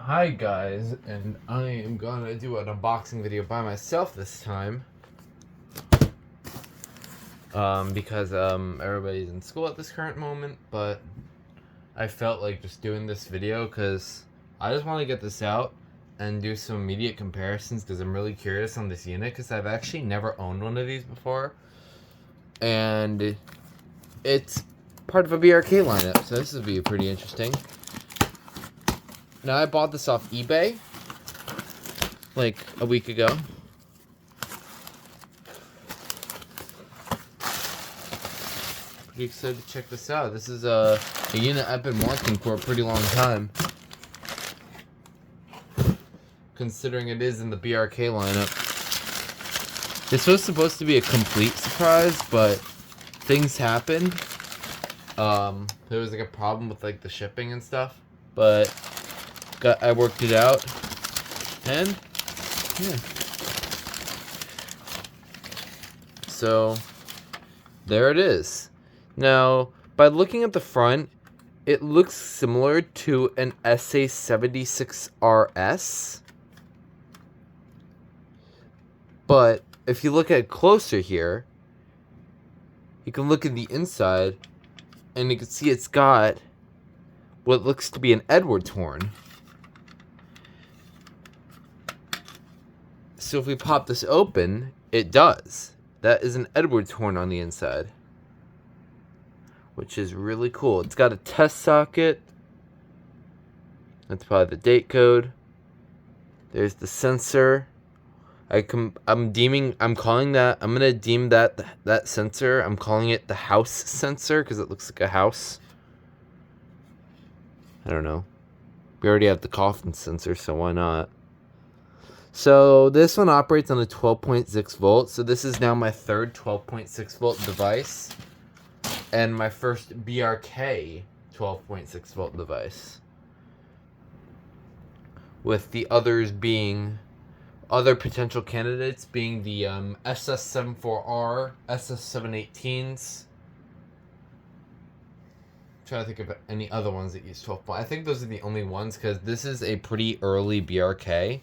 Hi guys, and I am gonna do an unboxing video by myself this time. Because everybody's in school at this current moment, but I felt like just doing this video because I just want to get this out and do some immediate comparisons because I'm really curious on this unit because I've actually never owned one of these before. And it's part of a BRK lineup, so this will be pretty interesting. Now, I bought this off eBay like a week ago. Pretty excited to check this out. This is a unit I've been wanting for a pretty long time, considering it is in the BRK lineup. This was supposed to be a complete surprise, but things happened. There was like a problem with like the shipping and stuff, but I worked it out, and yeah. So there it is. Now, by looking at the front, it looks similar to an SA76RS, but if you look at it closer here, you can look at the inside, and you can see it's got what looks to be an Edwards horn. So if we pop this open, it does. That is an Edwards horn on the inside, which is really cool. It's got a test socket. That's probably the date code. There's the sensor. I'm gonna deem that sensor. I'm calling it the house sensor because it looks like a house. I don't know. We already have the coffin sensor, so why not? So this one operates on a 12.6 volt. So this is now my third 12.6 volt device, and my first BRK 12.6 volt device, with the others being other potential candidates being the SS74R, SS718s. Trying to think of any other ones that use 12 volt. I think those are the only ones because this is a pretty early BRK.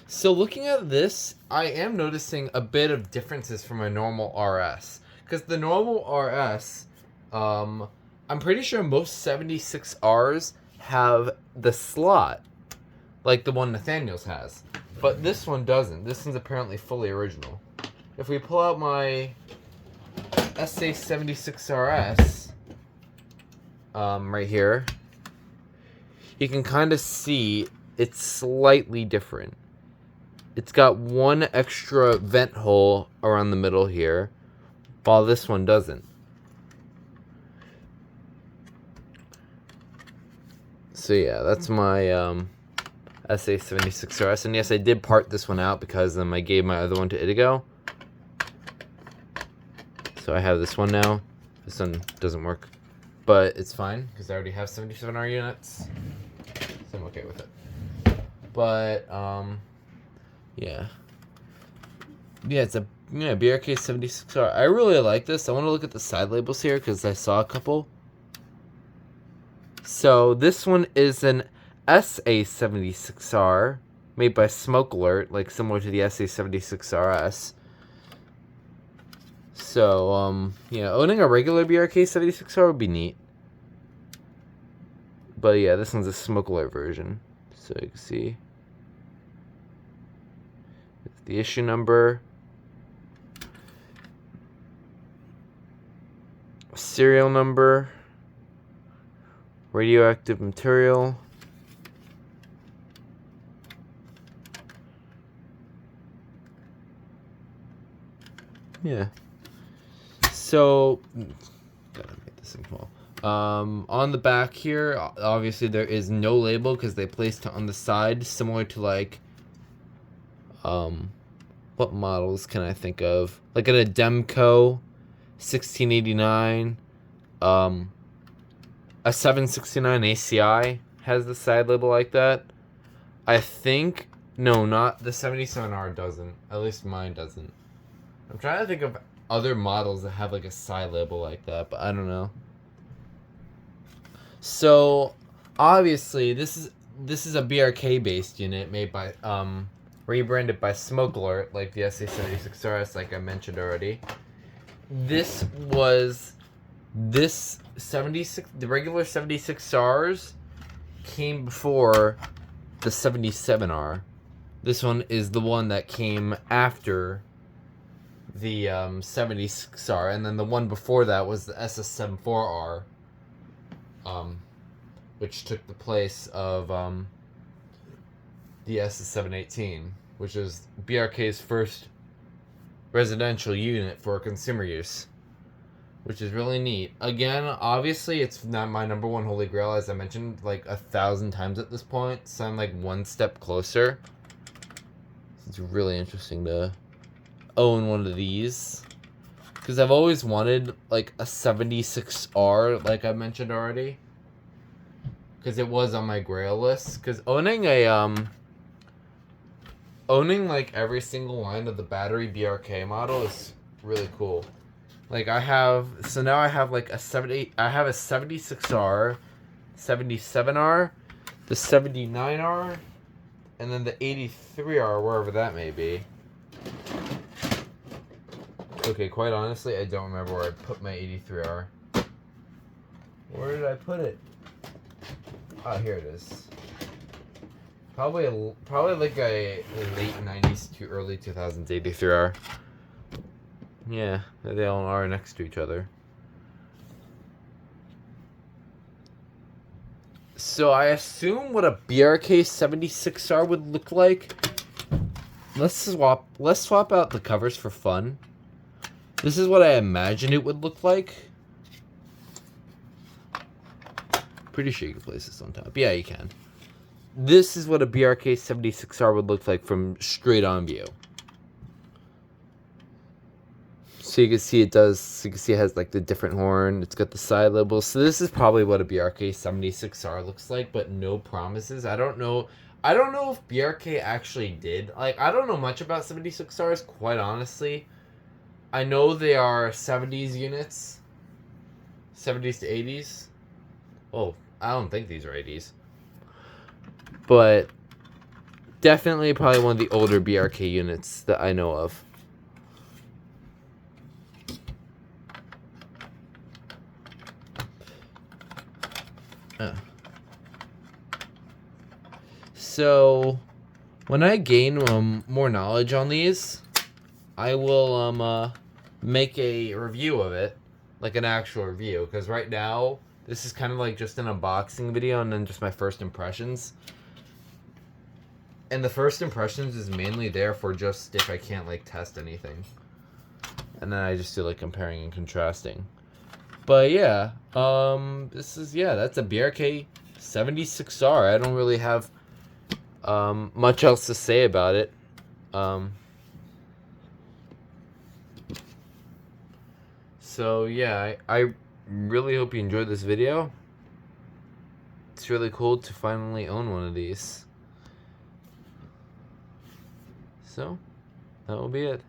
So looking at this, I am noticing a bit of differences from a normal RS. Because the normal RS, I'm pretty sure most 76Rs have the slot, like the one Nathaniel's has. But this one doesn't. This one's apparently fully original. If we pull out my SA76RS, right here, you can kind of see it's slightly different. It's got one extra vent hole around the middle here, while this one doesn't. So yeah, that's my SA76RS. And yes, I did part this one out because I gave my other one to Itigo. So I have this one now. This one doesn't work, but it's fine because I already have 77R units, so I'm okay with it. But yeah, it's a BRK 76R. I really like this. I want to look at the side labels here because I saw a couple. So this one is an SA76R made by Smoke Alert, like similar to the SA76RS. So owning a regular BRK 76R would be neat. But yeah, this one's a Smoke Alert version. So you can see the issue number, serial number, radioactive material, yeah. So gotta make this small. On the back here, obviously there is no label because they placed it on the side, similar to like what models can I think of? Like an Ademco 1689, a 769 ACI has the side label like that. I think not the 77R doesn't. At least mine doesn't. I'm trying to think of other models that have like a side label like that, but I don't know. So obviously this is a BRK based unit made by rebranded by Smoke Alert, like the SA76R, like I mentioned already. This 76, the regular 76Rs came before the 77R. This one is the one that came after the 76R, and then the one before that was the SS74R, which took the place of the SS718, which is BRK's first residential unit for consumer use, which is really neat. Again, obviously, it's not my number one holy grail, as I mentioned like 1,000 times at this point, so I'm like one step closer. It's really interesting to own one of these, because I've always wanted like a 76R, like I mentioned already, because it was on my grail list. Because owning like every single line of the battery BRK model is really cool. Like I have like a 76R, 77R, the 79R, and then the 83R, wherever that may be. Okay, quite honestly, I don't remember where I put my 83R. Where did I put it? Oh, here it is. Probably like a late 90s to early 2000s 83R. Yeah, they all are next to each other. So I assume what a BRK 76R would look like. Let's swap out the covers for fun. This is what I imagine it would look like. Pretty sure you can place this on top. Yeah, you can. This is what a BRK 76R would look like from straight on view. So you can see it has like the different horn. It's got the side labels. So this is probably what a BRK 76R looks like, but no promises. I don't know if BRK actually did. Like, I don't know much about 76Rs, quite honestly. I know they are 70s units. 70s to 80s. Oh, I don't think these are 80s. But definitely probably one of the older BRK units that I know of. So when I gain more knowledge on these, I will make a review of it, like an actual review, because right now this is kind of like just an unboxing video and then just my first impressions. And the first impressions is mainly there for just if I can't like test anything. And then I just do like comparing and contrasting. But yeah, that's a BRK 76R. I don't really have much else to say about it. So yeah, I really hope you enjoyed this video. It's really cool to finally own one of these. So, that will be it.